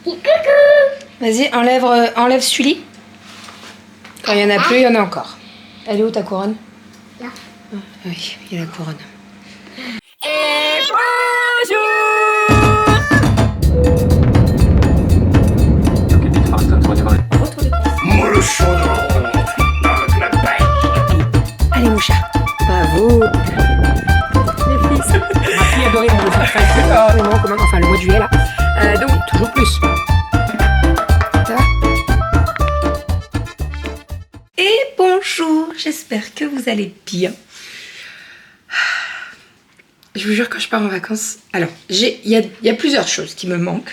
Coucou. Vas-y, enlève celui-là. Quand il n'y en a plus, il y en a encore. Elle est où ta couronne? Là. Ah, oui, il y a la couronne. Et bonjour. Allez, mon chat. Bravo. Les fils. Ma fille adorait mon dessin. Oh, mais non, comment... Enfin, le mois de juillet, là. Donc, toujours plus. Ça va? Et bonjour. J'espère que vous allez bien. Je vous jure, quand je pars en vacances... Alors, il y a plusieurs choses qui me manquent.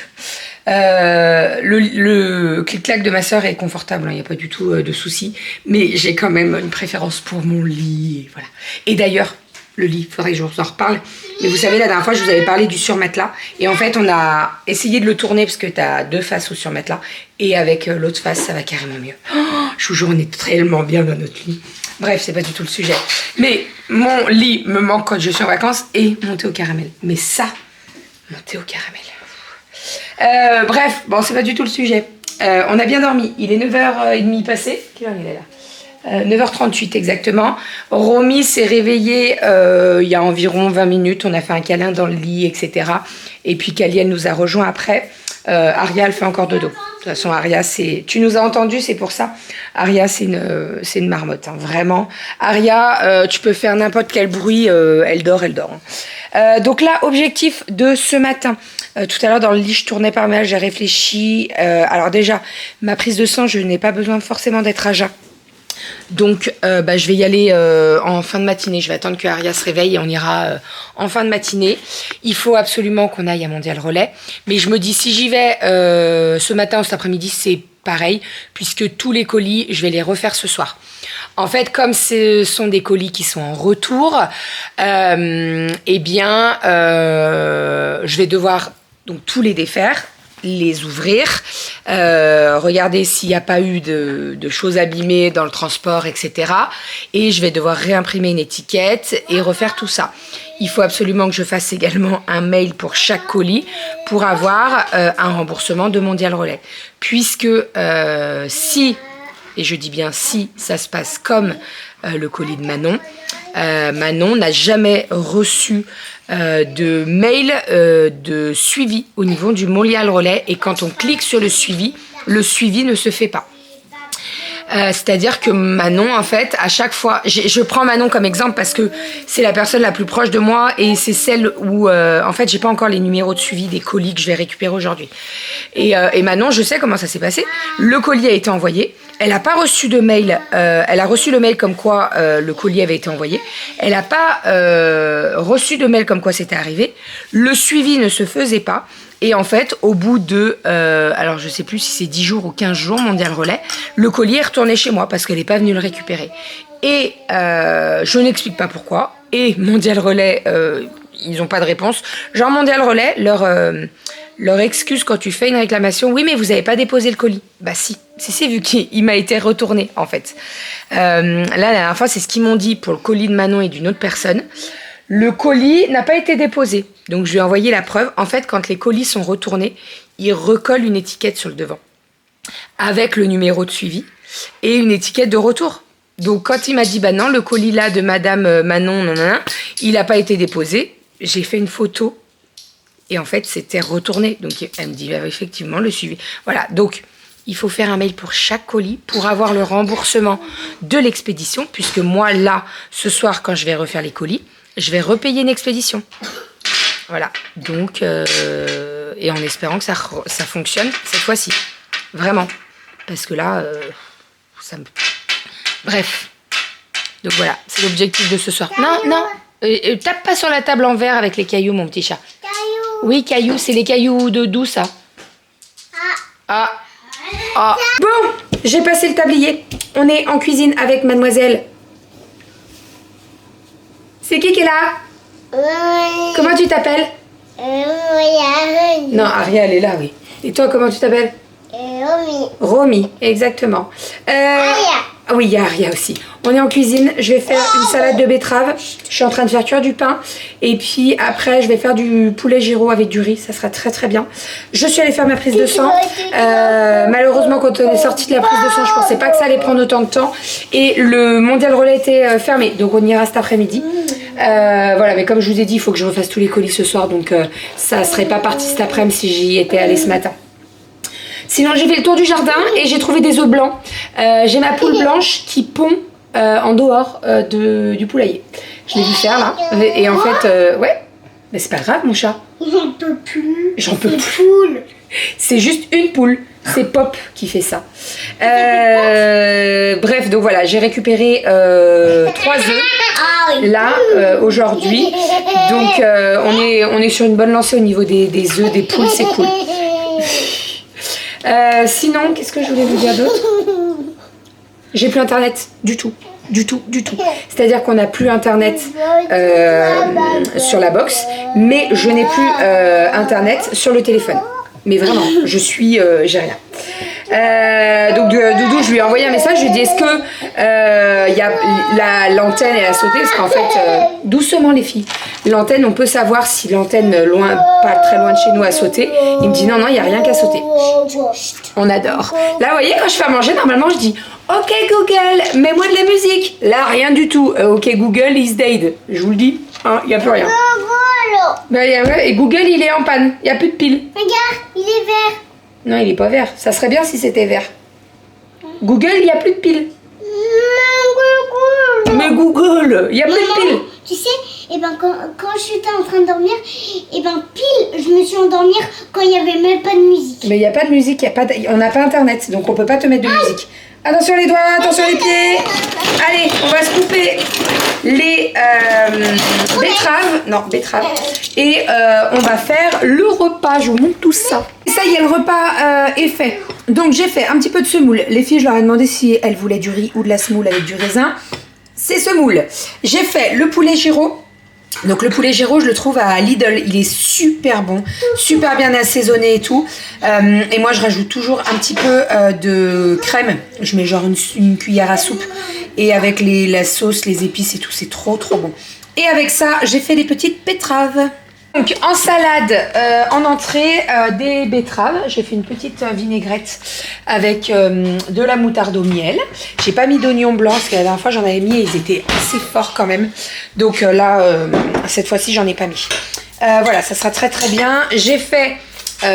Le clic-clac de ma soeur est confortable, il n'y a pas du tout de soucis. Mais j'ai quand même une préférence pour mon lit. Et, voilà. Et d'ailleurs, le lit, il faudrait que je vous en reparle. Mais vous savez, la dernière fois, je vous avais parlé du surmatelas. Et en fait, on a essayé de le tourner parce que tu as deux faces au surmatelas. Et avec l'autre face, ça va carrément mieux. Oh, je vous jure, on est tellement bien dans notre lit. Bref, c'est pas du tout le sujet. Mais mon lit me manque quand je suis en vacances et mon thé au caramel. Mais ça, mon thé au caramel. Bref, bon, c'est pas du tout le sujet. On a bien dormi. Il est 9h30 passé. Quelle heure il est là? 9h38 exactement. Romy s'est réveillée il y a environ 20 minutes. On a fait un câlin dans le lit, etc. Et puis Kalienne nous a rejoint après. Aria, elle fait encore dodo. De toute façon, Aria, c'est... Tu nous as entendu, c'est pour ça. Aria, c'est une marmotte, hein, vraiment. Aria, tu peux faire n'importe quel bruit, elle dort. Hein. Donc là, objectif de ce matin. Tout à l'heure, dans le lit, je tournais par mal, j'ai réfléchi. Alors déjà, ma prise de sang, je n'ai pas besoin forcément d'être à jeun. Donc, je vais y aller en fin de matinée. Je vais attendre que Aria se réveille et on ira en fin de matinée. Il faut absolument qu'on aille à Mondial Relais. Mais je me dis, si j'y vais ce matin ou cet après-midi, c'est pareil, puisque tous les colis, je vais les refaire ce soir. En fait, comme ce sont des colis qui sont en retour, je vais devoir donc tous les défaire, les ouvrir, regarder s'il n'y a pas eu de choses abîmées dans le transport, etc. Et je vais devoir réimprimer une étiquette et refaire tout ça. Il faut absolument que je fasse également un mail pour chaque colis pour avoir un remboursement de Mondial Relais. Puisque si, et je dis bien si, ça se passe comme le colis de Manon, Manon n'a jamais reçu de mail de suivi au niveau du Mondial Relais, et quand on clique sur le suivi ne se fait pas. C'est-à-dire que Manon, en fait, à chaque fois, je prends Manon comme exemple parce que c'est la personne la plus proche de moi et c'est celle où, en fait, j'ai pas encore les numéros de suivi des colis que je vais récupérer aujourd'hui. Et Manon, je sais comment ça s'est passé. Le colis a été envoyé. Elle n'a pas reçu de mail. Elle a reçu le mail comme quoi le colis avait été envoyé. Elle n'a pas reçu de mail comme quoi c'était arrivé. Le suivi ne se faisait pas. Et en fait, au bout de, alors je sais plus si c'est 10 jours ou 15 jours, Mondial Relais, le colis est retourné chez moi parce qu'elle n'est pas venue le récupérer. Et je n'explique pas pourquoi. Et Mondial Relais, ils n'ont pas de réponse. Genre Mondial Relais, leur excuse quand tu fais une réclamation, oui mais vous n'avez pas déposé le colis. Bah si, vu qu'il m'a été retourné en fait. Là, la dernière fois, c'est ce qu'ils m'ont dit pour le colis de Manon et d'une autre personne. Le colis n'a pas été déposé. Donc, je lui ai envoyé la preuve. En fait, quand les colis sont retournés, ils recollent une étiquette sur le devant avec le numéro de suivi et une étiquette de retour. Donc, quand il m'a dit, bah non, le colis là de Madame Manon, nanana, il n'a pas été déposé, j'ai fait une photo et en fait, c'était retourné. Donc, elle me dit, bah, effectivement, le suivi. Voilà. Donc, il faut faire un mail pour chaque colis pour avoir le remboursement de l'expédition, puisque moi, là, ce soir, quand je vais refaire les colis, je vais repayer une expédition. Voilà. Donc, et en espérant que ça fonctionne cette fois-ci. Vraiment. Parce que là, ça me... Bref. Donc voilà, c'est l'objectif de ce soir. Non. Tape pas sur la table en verre avec les cailloux, mon petit chat. Cailloux. Oui, cailloux, c'est les cailloux de d'où ça? Ah. Bon, j'ai passé le tablier. On est en cuisine avec mademoiselle. C'est qui est là? Oui. Comment tu t'appelles? Oui. Non, Aria, elle est là, oui. Et toi, comment tu t'appelles? Romy. Romy, exactement. Aria. Ah oui, il y a Aria aussi. On est en cuisine, je vais faire une salade de betterave. Je suis en train de faire cuire du pain. Et puis après, je vais faire du poulet gyro avec du riz. Ça sera très très bien. Je suis allée faire ma prise de sang. Malheureusement, quand on est sorti de la prise de sang, je pensais pas que ça allait prendre autant de temps. Et le mondial relais était fermé. Donc on ira cet après-midi. Voilà, mais comme je vous ai dit, il faut que je refasse tous les colis ce soir. Donc ça serait pas parti cet après-midi si j'y étais allée ce matin. Sinon, j'ai fait le tour du jardin et j'ai trouvé des œufs blancs. J'ai ma poule blanche qui pond en dehors du poulailler. Je l'ai vu faire là. Et en fait, ouais, mais c'est pas grave, mon chat. J'en peux plus. J'en peux plus. Poule. C'est juste une poule. C'est Pop qui fait ça. Bref, donc voilà, j'ai récupéré 3 œufs là aujourd'hui. Donc on est sur une bonne lancée au niveau des œufs, des poules, c'est cool. Sinon, qu'est-ce que je voulais vous dire d'autre? J'ai plus internet du tout. C'est-à-dire qu'on n'a plus internet sur la box, mais je n'ai plus internet sur le téléphone. Mais vraiment, j'ai rien. Donc Doudou, je lui ai envoyé un message, je lui ai dit est-ce que l'antenne elle a sauté, parce qu'en fait, doucement les filles, l'antenne, on peut savoir si l'antenne pas très loin de chez nous a sauté. Il me dit non, il n'y a rien qu'à sauter. On adore. Là, vous voyez, quand je fais à manger, normalement, je dis ok Google, mets-moi de la musique. Là, rien du tout. Ok Google is dead. Je vous le dis, il n'y a plus rien. Et Google, il est en panne. Il n'y a plus de piles. Regarde, il est vert. Non, il est pas vert. Ça serait bien si c'était vert. Google, il n'y a plus de piles. Mais Google, il n'y a plus de piles. Tu sais, quand j'étais en train de dormir, pile, je me suis endormie quand il n'y avait même pas de musique. Mais il n'y a pas de musique, on n'a pas internet, donc on peut pas te mettre de musique. Attention les doigts, attention les pieds. Allez, on va se couper les betteraves. Et on va faire le repas. Je vous montre tout ça. Ça y est, le repas est fait. Donc j'ai fait un petit peu de semoule. Les filles, je leur ai demandé si elles voulaient du riz ou de la semoule avec du raisin. C'est semoule. J'ai fait le poulet gyro. Donc le poulet gyro, je le trouve à Lidl, il est super bon, super bien assaisonné et tout. Et moi je rajoute toujours un petit peu de crème. Je mets genre une cuillère à soupe. Et avec la sauce, les épices et tout, c'est trop bon. Et avec ça, j'ai fait des petites betteraves. Donc en salade, en entrée, des betteraves. J'ai fait une petite vinaigrette avec de la moutarde au miel. J'ai pas mis d'oignons blancs parce que la dernière fois j'en avais mis et ils étaient assez forts quand même. Donc là, cette fois-ci j'en ai pas mis. Voilà, ça sera très bien. J'ai fait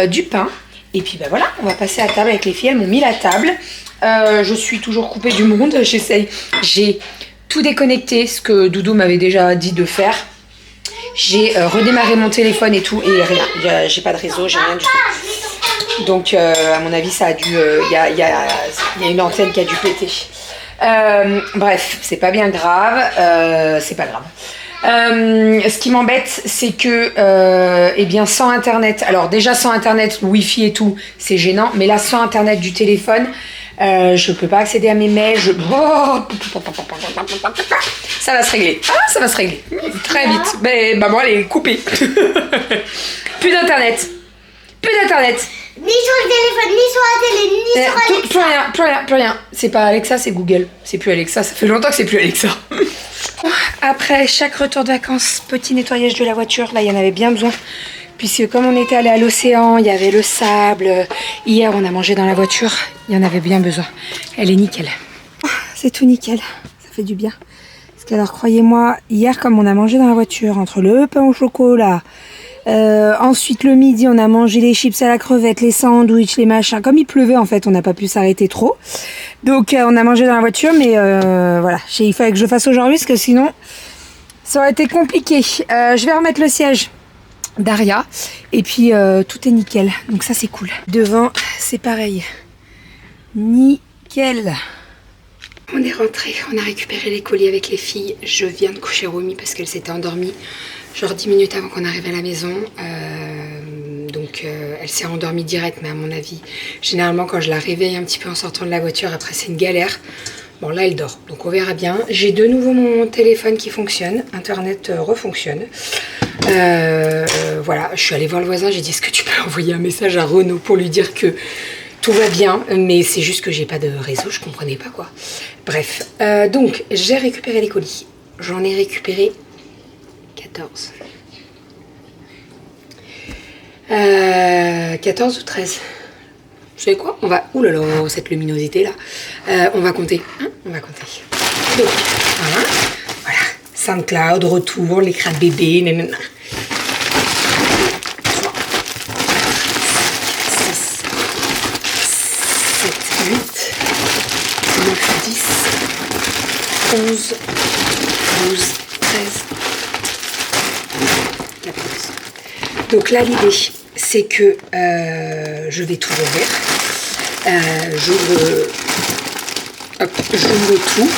du pain. Et puis voilà, on va passer à table avec les filles. Elles m'ont mis la table. Je suis toujours coupée du monde. J'essaye. J'ai tout déconnecté, ce que Doudou m'avait déjà dit de faire. J'ai redémarré mon téléphone et tout, et rien. J'ai pas de réseau, j'ai rien du tout. Donc, à mon avis, ça a dû. Il y a une antenne qui a dû péter. Bref, c'est pas bien grave. C'est pas grave. Ce qui m'embête, c'est que, sans internet. Alors, déjà, sans internet, Wi-Fi et tout, c'est gênant. Mais là, sans internet du téléphone. Je peux pas accéder à mes mails. Ça va se régler. Ça va se régler très vite. Mais moi, elle est coupée. Plus d'internet. Ni sur le téléphone, ni sur la télé, ni sur Alexa. Plus rien. C'est pas Alexa, c'est Google. C'est plus Alexa. Ça fait longtemps que c'est plus Alexa. Après chaque retour de vacances, petit nettoyage de la voiture. Là, il y en avait bien besoin. Puisque comme on était allé à l'océan, il y avait le sable. Hier, on a mangé dans la voiture. Il y en avait bien besoin. Elle est nickel. C'est tout nickel. Ça fait du bien. Parce que alors, croyez-moi, hier, comme on a mangé dans la voiture, entre le pain au chocolat, ensuite le midi, on a mangé les chips à la crevette, les sandwichs, les machins. Comme il pleuvait, en fait, on n'a pas pu s'arrêter trop. Donc, on a mangé dans la voiture. Mais voilà, il fallait que je le fasse aujourd'hui, parce que sinon, ça aurait été compliqué. Je vais remettre le siège d'Aria et puis tout est nickel, donc ça c'est cool. Devant c'est pareil, nickel. On est rentré, on a récupéré les colis avec les filles. Je viens de coucher Romy parce qu'elle s'était endormie genre 10 minutes avant qu'on arrive à la maison, donc elle s'est endormie direct, mais à mon avis généralement quand je la réveille un petit peu en sortant de la voiture, après c'est une galère. Bon là elle dort, donc on verra bien. J'ai de nouveau mon téléphone qui fonctionne, internet refonctionne. Voilà, je suis allée voir le voisin, j'ai dit est-ce que tu peux envoyer un message à Renaud pour lui dire que tout va bien, mais c'est juste que j'ai pas de réseau, je comprenais pas quoi. Bref, donc j'ai récupéré les colis. J'en ai récupéré 14. 14 ou 13. Vous savez quoi? On va... Ouh là là, cette luminosité là. On va compter. Hein, on va compter. Donc, voilà. SoundCloud, retour, l'écran de bébé, nanana. 3, 4, 6, 7, 8, 9, 10, 11, 12, 13, 14. Donc là, l'idée, c'est que je vais tout ouvrir. J'ouvre tout.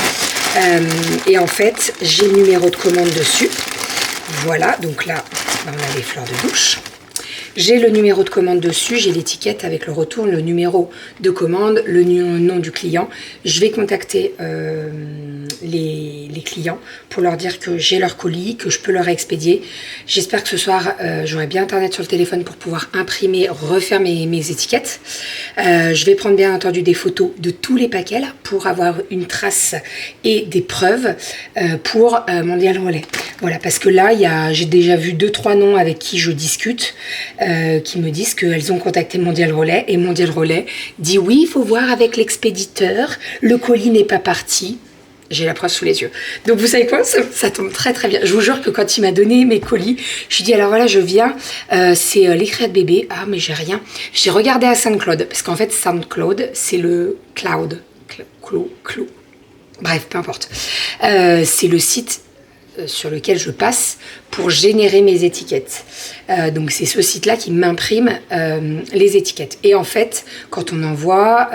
Et en fait, j'ai le numéro de commande dessus. Voilà, donc là, on a les fleurs de douche. J'ai le numéro de commande dessus, j'ai l'étiquette avec le retour, le numéro de commande, le nom du client. Je vais contacter les clients pour leur dire que j'ai leur colis, que je peux leur expédier. J'espère que ce soir, j'aurai bien internet sur le téléphone pour pouvoir imprimer, refaire mes étiquettes. Je vais prendre bien entendu des photos de tous les paquets là, pour avoir une trace et des preuves pour Mondial Relais. Voilà, parce que là, j'ai déjà vu 2-3 noms avec qui je discute qui me disent qu'elles ont contacté Mondial Relais et Mondial Relais dit oui, il faut voir avec l'expéditeur, le colis n'est pas parti. J'ai la preuve sous les yeux. Donc vous savez quoi, ça tombe très très bien. Je vous jure que quand il m'a donné mes colis, je lui ai dit alors voilà, je viens, c'est l'écrit de bébé. Ah mais j'ai rien. J'ai regardé à SoundCloud, parce qu'en fait SoundCloud, c'est le cloud. Bref, peu importe. C'est le site sur lequel je passe pour générer mes étiquettes. Donc c'est ce site-là qui m'imprime les étiquettes. Et en fait, quand on envoie,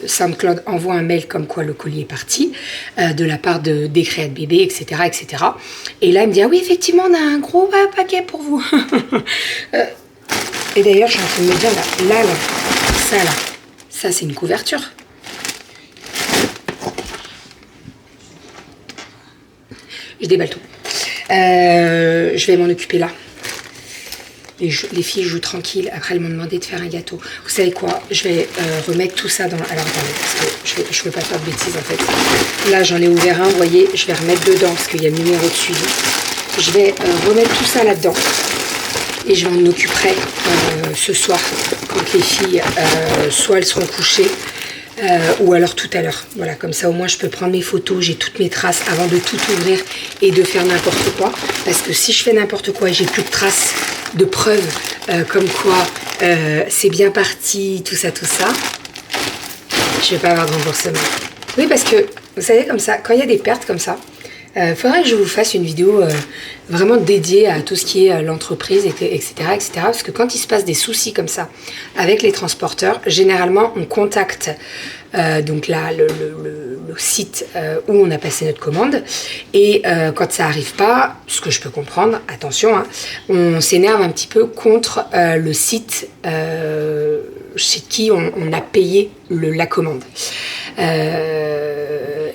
SoundCloud envoie un mail comme quoi le colis est parti, de la part des créas de bébé, etc., etc. Et là, il me dit, ah oui, effectivement, on a un gros paquet pour vous. Et d'ailleurs, je suis en train de me dire, ça c'est une couverture. Je déballe tout. Je vais m'en occuper là. Les filles jouent tranquilles. Après, elles m'ont demandé de faire un gâteau. Vous savez quoi? Je vais remettre tout ça dans... Alors, attendez, parce que je ne veux pas faire de bêtises, en fait. Là, j'en ai ouvert un, vous voyez. Je vais remettre dedans, parce qu'il y a le numéro de suivi. Je vais remettre tout ça là-dedans. Et je m'en occuperai ce soir, quand les filles, soit elles seront couchées, ou alors tout à l'heure. Voilà, comme ça au moins je peux prendre mes photos, j'ai toutes mes traces avant de tout ouvrir et de faire n'importe quoi. Parce que si je fais n'importe quoi et j'ai plus de traces, de preuves, comme quoi c'est bien parti, tout ça, je vais pas avoir de remboursement. Oui, parce que vous savez, comme ça, quand il y a des pertes comme ça, faudrait que je vous fasse une vidéo vraiment dédiée à tout ce qui est l'entreprise, etc., etc. Parce que quand il se passe des soucis comme ça avec les transporteurs, généralement on contacte donc là le site où on a passé notre commande et quand ça arrive pas, ce que je peux comprendre, attention, hein, on s'énerve un petit peu contre le site chez qui on a payé la commande.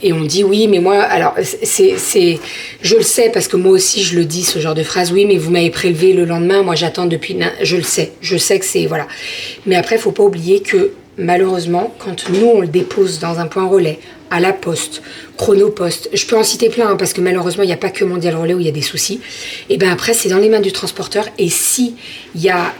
Et on dit oui, mais moi, alors je le sais parce que moi aussi je le dis ce genre de phrase, oui, mais vous m'avez prélevé le lendemain, moi j'attends depuis, je le sais que c'est, voilà. Mais après, il faut pas oublier que malheureusement, quand nous on le dépose dans un point relais, à la poste, Chronopost, je peux en citer plein hein, parce que malheureusement il n'y a pas que Mondial Relais où il y a des soucis, et bien après c'est dans les mains du transporteur et si il y a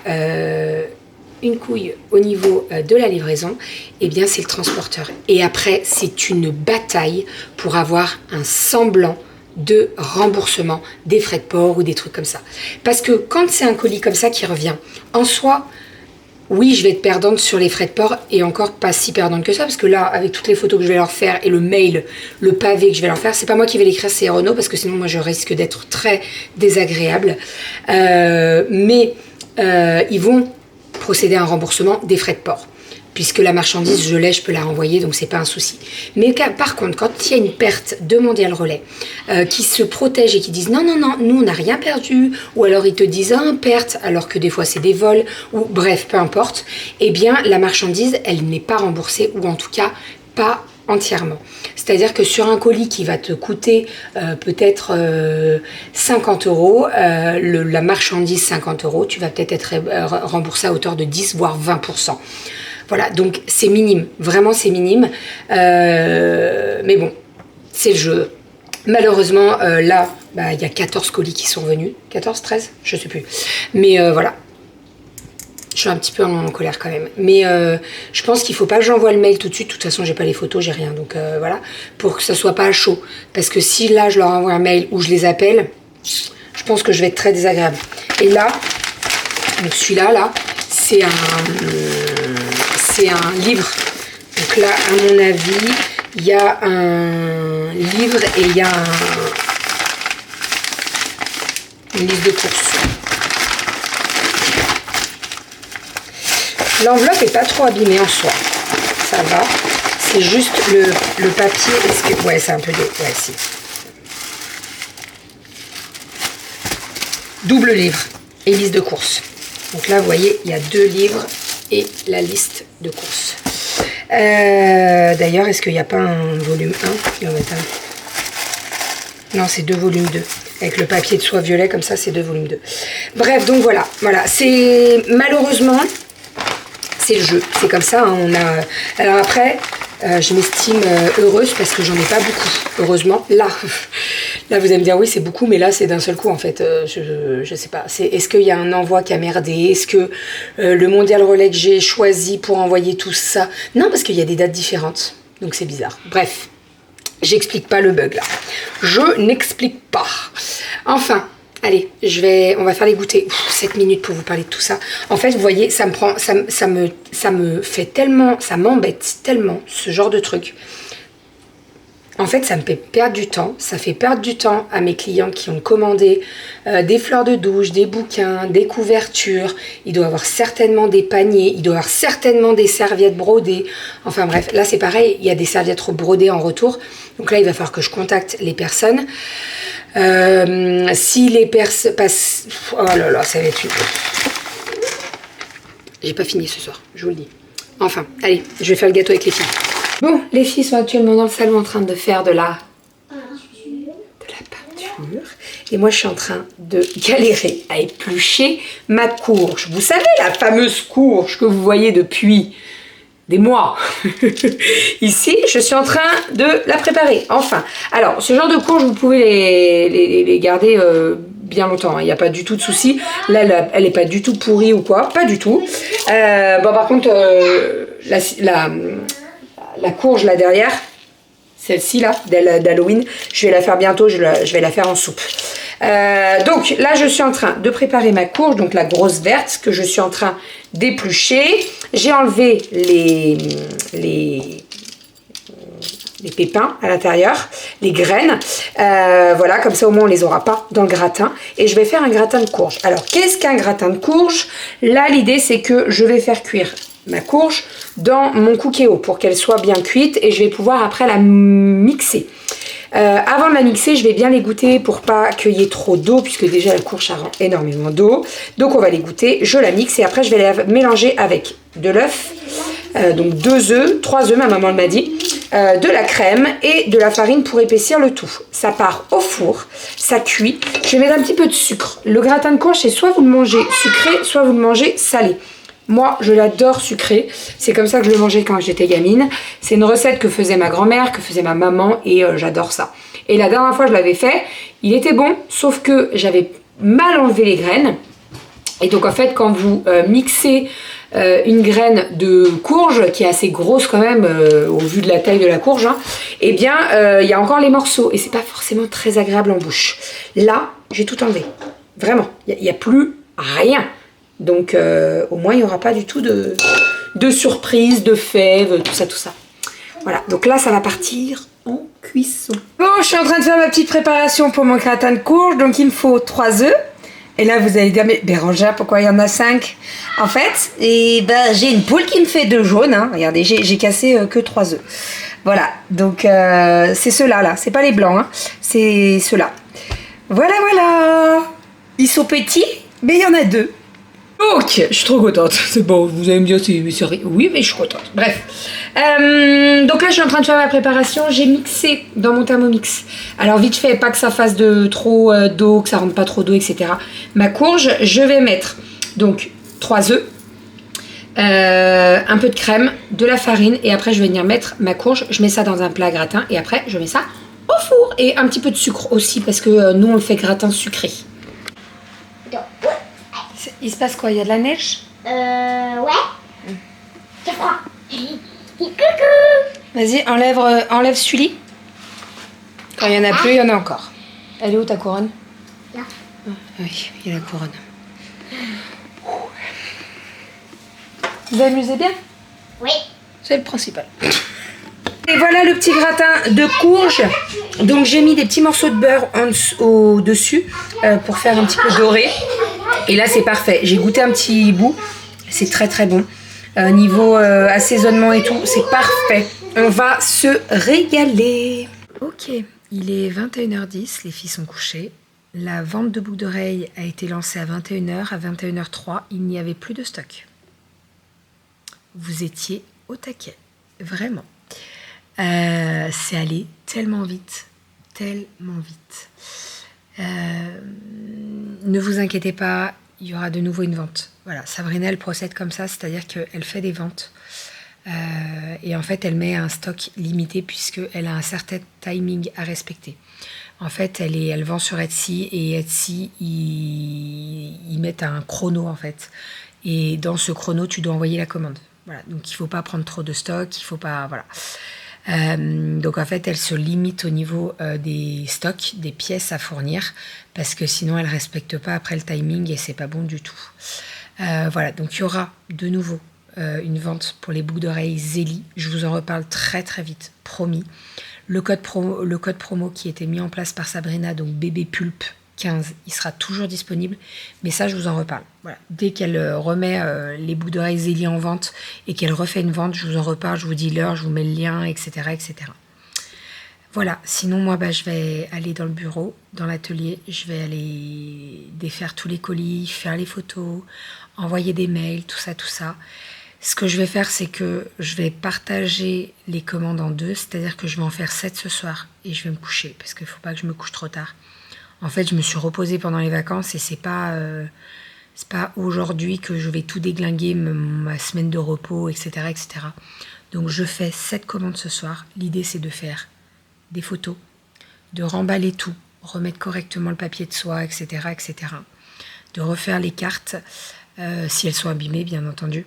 une couille au niveau de la livraison, eh bien c'est le transporteur. Et après, c'est une bataille pour avoir un semblant de remboursement des frais de port ou des trucs comme ça. Parce que quand c'est un colis comme ça qui revient, en soi, oui, je vais être perdante sur les frais de port et encore pas si perdante que ça, parce que là, avec toutes les photos que je vais leur faire et le mail, le pavé que je vais leur faire, c'est pas moi qui vais l'écrire, c'est Renaud, parce que sinon moi je risque d'être très désagréable. Mais ils vont procéder à un remboursement des frais de port. Puisque la marchandise, je peux la renvoyer, donc c'est pas un souci. Mais par contre, quand il y a une perte de Mondial Relais, qui se protègent et qui disent non, nous on n'a rien perdu, ou alors ils te disent perte, alors que des fois c'est des vols, ou bref, peu importe, eh bien la marchandise, elle n'est pas remboursée, ou en tout cas pas entièrement. C'est-à-dire que sur un colis qui va te coûter peut-être 50 €, la marchandise 50 €, tu vas peut-être être remboursé à hauteur de 10 voire 20%. Voilà, donc c'est minime, vraiment c'est minime. Mais bon, c'est le jeu. Malheureusement, là, il y a 14 colis qui sont venus. 14, 13, je sais plus. Mais voilà. Je suis un petit peu en colère quand même. Mais je pense qu'il faut pas que j'envoie le mail tout de suite. De toute façon, j'ai pas les photos, j'ai rien. Donc voilà, pour que ça soit pas chaud. Parce que si là, je leur envoie un mail ou je les appelle, je pense que je vais être très désagréable. Et là, donc celui-là, là, c'est un livre. Donc là, à mon avis, il y a un livre et il y a une liste de courses. L'enveloppe est pas trop abîmée en soi. Ça va. C'est juste le papier. Est-ce que... Ouais, c'est un peu de... Ouais, si. Double livre et liste de courses. Donc là, vous voyez, il y a 2 livres et la liste de courses. D'ailleurs, est-ce qu'il n'y a pas un volume 1? Il y en a un. Non, c'est 2 volumes 2. Avec le papier de soie violet, comme ça, c'est 2 volumes 2. Bref, donc voilà. Voilà. C'est malheureusement, c'est le jeu. C'est comme ça. Hein, on a... Alors après, je m'estime heureuse parce que j'en ai pas beaucoup. Heureusement. Là, vous allez me dire, oui, c'est beaucoup, mais là, c'est d'un seul coup, en fait. Je sais pas. Est-ce qu'il y a un envoi qui a merdé? Est-ce que le mondial relais que j'ai choisi pour envoyer tout ça? Non, parce qu'il y a des dates différentes. Donc, c'est bizarre. Bref. J'explique pas le bug, là. Je n'explique pas. Enfin, allez, on va faire les goûters. 7 minutes pour vous parler de tout ça. En fait, vous voyez, ça me fait tellement, ça m'embête tellement, ce genre de truc. En fait, ça me fait perdre du temps. Ça fait perdre du temps à mes clients qui ont commandé des fleurs de douche, des bouquins, des couvertures. Il doit y avoir certainement des paniers. Il doit y avoir certainement des serviettes brodées. Enfin bref, là c'est pareil. Il y a des serviettes brodées en retour. Donc là, il va falloir que je contacte les personnes. Si les personnes passent... Oh là là, ça va être une... J'ai pas fini ce soir, je vous le dis. Enfin, allez, je vais faire le gâteau avec les filles. Bon, les filles sont actuellement dans le salon en train de faire de la peinture. Et moi, je suis en train de galérer à éplucher ma courge. Vous savez, la fameuse courge que vous voyez depuis des mois. Ici, je suis en train de la préparer. Enfin, alors, ce genre de courge, vous pouvez les garder bien longtemps. Il n'y a pas du tout de souci. Là, elle n'est pas du tout pourrie ou quoi. Pas du tout. Bon, par contre, la courge là derrière, celle-ci là, d'Halloween, je vais la faire bientôt, je vais la faire en soupe. Donc là, je suis en train de préparer ma courge, donc la grosse verte que je suis en train d'éplucher. J'ai enlevé les pépins à l'intérieur, les graines. Voilà, comme ça au moins on les aura pas dans le gratin. Et je vais faire un gratin de courge. Alors, qu'est-ce qu'un gratin de courge? Là, l'idée, c'est que je vais faire cuire ma courge dans mon cookéo pour qu'elle soit bien cuite et je vais pouvoir après la mixer. Avant de la mixer, je vais bien l'égoutter pour pas qu'il y ait trop d'eau puisque déjà la courge ça rend énormément d'eau. Donc on va l'égoutter, je la mixe et après je vais la mélanger avec de l'œuf, donc 2 œufs, 3 œufs, ma maman m'a dit, de la crème et de la farine pour épaissir le tout. Ça part au four, ça cuit. Je vais mettre un petit peu de sucre. Le gratin de courge, c'est soit vous le mangez sucré, soit vous le mangez salé. Moi, je l'adore sucré. C'est comme ça que je le mangeais quand j'étais gamine. C'est une recette que faisait ma grand-mère, que faisait ma maman et j'adore ça. Et la dernière fois, je l'avais fait. Il était bon, sauf que j'avais mal enlevé les graines. Et donc, en fait, quand vous mixez une graine de courge, qui est assez grosse quand même, au vu de la taille de la courge, hein, eh bien, il y a encore les morceaux. Et c'est pas forcément très agréable en bouche. Là, j'ai tout enlevé. Vraiment. Il n'y a plus rien. Donc au moins il n'y aura pas du tout de surprise, de fèves, tout ça, tout ça. Voilà, donc là ça va partir en cuisson. Bon, je suis en train de faire ma petite préparation pour mon gratin de courge. Donc il me faut 3 œufs. Et là vous allez dire, mais Bérangère, pourquoi il y en a 5? En fait, j'ai une poule qui me fait 2 jaunes. Hein. Regardez, j'ai cassé que 3 œufs. Voilà, donc c'est ceux-là, là. C'est pas les blancs, hein. C'est ceux-là. Voilà, voilà. Ils sont petits, mais il y en a 2. Ok, je suis trop contente. C'est bon, vous allez me dire, oui, mais je suis contente. Bref. Donc là, je suis en train de faire ma préparation. J'ai mixé dans mon Thermomix. Alors, vite fait, pas que ça fasse trop d'eau, que ça rentre pas trop d'eau, etc. Ma courge, je vais mettre donc 3 œufs. un peu de crème, de la farine et après je vais venir mettre ma courge. Je mets ça dans un plat gratin et après je mets ça au four. Et un petit peu de sucre aussi parce que nous on le fait gratin sucré. Il se passe quoi? Il y a de la neige? Ouais. C'est froid. Coucou. Vas-y, enlève celui-là. Quand il n'y en a plus, il y en a encore. Elle est où ta couronne? Là. Ah, oui, il y a la couronne. Vous amusez bien? Oui. C'est le principal. Et voilà le petit gratin de courge. Donc j'ai mis des petits morceaux de beurre au-dessus pour faire un petit peu doré. Et là c'est parfait. J'ai goûté un petit bout. C'est très très bon. Niveau assaisonnement et tout, c'est parfait. On va se régaler. Ok, il est 21h10, les filles sont couchées. La vente de boucles d'oreilles a été lancée à 21h. À 21h03, il n'y avait plus de stock. Vous étiez au taquet, vraiment. C'est allé tellement vite, tellement vite. Ne vous inquiétez pas, il y aura de nouveau une vente. Voilà, Sabrina, elle procède comme ça, c'est-à-dire qu'elle fait des ventes. Et en fait, elle met un stock limité puisqu'elle a un certain timing à respecter. En fait, elle vend sur Etsy et Etsy, ils mettent un chrono en fait. Et dans ce chrono, tu dois envoyer la commande. Voilà, donc il ne faut pas prendre trop de stock, il faut pas... Voilà. Donc en fait, elle se limite au niveau des stocks, des pièces à fournir, parce que sinon, elle ne respecte pas après le timing et c'est pas bon du tout. Voilà, donc il y aura de nouveau une vente pour les boucles d'oreilles Zélie. Je vous en reparle très très vite, promis. Le code promo qui était mis en place par Sabrina, donc bébé pulpe 15, il sera toujours disponible, mais ça je vous en reparle. Voilà. Dès qu'elle remet les boucles d'oreilles Zélie en vente et qu'elle refait une vente, je vous en reparle, je vous dis l'heure, je vous mets le lien, etc. etc. Voilà, sinon moi je vais aller dans le bureau, dans l'atelier, je vais aller défaire tous les colis, faire les photos, envoyer des mails, tout ça, tout ça. Ce que je vais faire, c'est que je vais partager les commandes en deux, c'est-à-dire que je vais en faire 7 ce soir et je vais me coucher parce qu'il ne faut pas que je me couche trop tard. En fait, je me suis reposée pendant les vacances et c'est pas aujourd'hui que je vais tout déglinguer, ma semaine de repos, etc., etc. Donc je fais 7 commandes ce soir. L'idée, c'est de faire des photos, de remballer tout, remettre correctement le papier de soie, etc., etc. De refaire les cartes, si elles sont abîmées, bien entendu.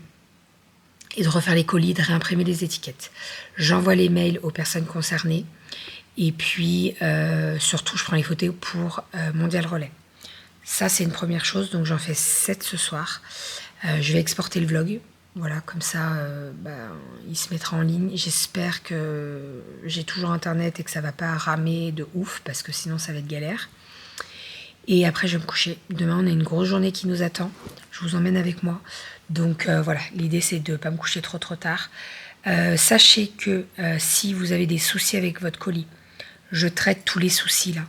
Et de refaire les colis, de réimprimer les étiquettes. J'envoie les mails aux personnes concernées. Et puis, surtout, je prends les photos pour Mondial Relais. Ça, c'est une première chose. Donc, j'en fais 7 ce soir. Je vais exporter le vlog. Voilà, comme ça, il se mettra en ligne. J'espère que j'ai toujours Internet et que ça ne va pas ramer de ouf, parce que sinon, ça va être galère. Et après, je vais me coucher. Demain, on a une grosse journée qui nous attend. Je vous emmène avec moi. Donc, voilà, l'idée, c'est de ne pas me coucher trop tard. Sachez que si vous avez des soucis avec votre colis, je traite tous les soucis là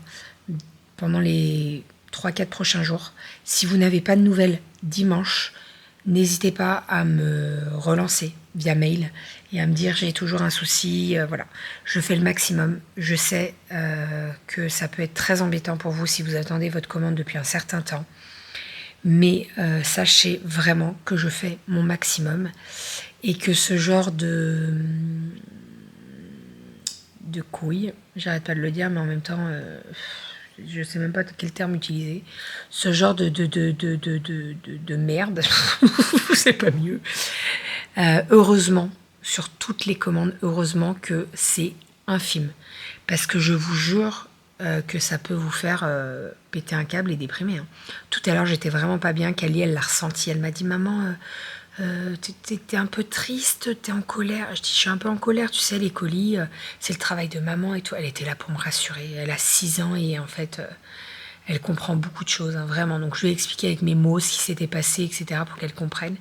pendant les 3-4 prochains jours. Si vous n'avez pas de nouvelles dimanche, n'hésitez pas à me relancer via mail et à me dire j'ai toujours un souci. Voilà, je fais le maximum. Je sais que ça peut être très embêtant pour vous si vous attendez votre commande depuis un certain temps. Mais sachez vraiment que je fais mon maximum et que ce genre de couilles, j'arrête pas de le dire, mais en même temps, je sais même pas quel terme utiliser, ce genre de merde, c'est pas mieux. Heureusement, sur toutes les commandes, heureusement que c'est infime, parce que je vous jure que ça peut vous faire péter un câble et déprimer. Hein. Tout à l'heure, j'étais vraiment pas bien, Kali, elle l'a ressenti, elle m'a dit « Maman, t'es un peu triste, t'es en colère ?» Je dis « Je suis un peu en colère, tu sais, les colis, c'est le travail de maman et tout. » Elle était là pour me rassurer. Elle a 6 ans et en fait, elle comprend beaucoup de choses, hein, vraiment. Donc, je lui ai expliqué avec mes mots ce qui s'était passé, etc., pour qu'elle comprenne.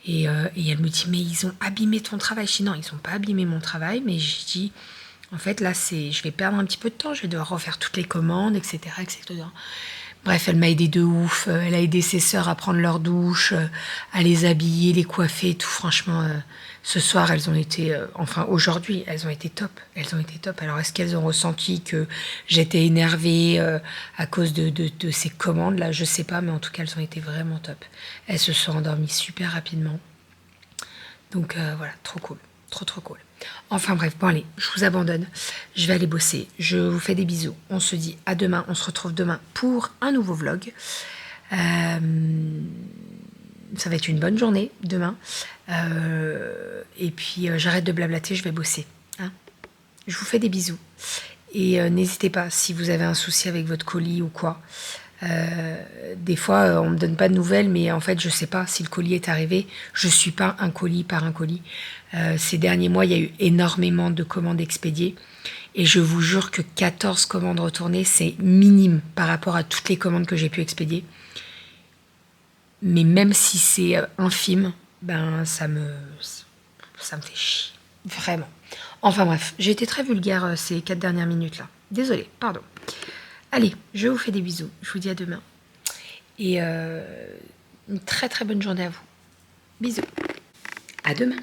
Et elle me dit « Mais ils ont abîmé ton travail. » Je dis « Non, ils n'ont pas abîmé mon travail, mais je dis... En fait, là, je vais perdre un petit peu de temps, je vais devoir refaire toutes les commandes, etc., etc. » Bref, elle m'a aidé de ouf, elle a aidé ses sœurs à prendre leur douche, à les habiller, les coiffer, tout. Franchement, ce soir, elles ont été... enfin, aujourd'hui, elles ont été top. Elles ont été top. Alors, est-ce qu'elles ont ressenti que j'étais énervée à cause de ces commandes-là? Je sais pas, mais en tout cas, elles ont été vraiment top. Elles se sont endormies super rapidement. Donc voilà, trop cool. Trop cool. Enfin bref, bon allez, je vous abandonne. Je vais aller bosser. Je vous fais des bisous. On se dit à demain. On se retrouve demain pour un nouveau vlog. Ça va être une bonne journée demain. Et puis j'arrête de blablater, je vais bosser. Hein, je vous fais des bisous. Et n'hésitez pas, si vous avez un souci avec votre colis ou quoi. Des fois, on me donne pas de nouvelles, mais en fait, je sais pas si le colis est arrivé. Je suis pas un colis par un colis. Ces derniers mois, il y a eu énormément de commandes expédiées. Et je vous jure que 14 commandes retournées, c'est minime par rapport à toutes les commandes que j'ai pu expédier. Mais même si c'est infime, ben ça me fait chier. Vraiment. Enfin bref, j'ai été très vulgaire ces 4 dernières minutes là. Désolée, pardon. Allez, je vous fais des bisous. Je vous dis à demain. Et une très bonne journée à vous. Bisous. À demain.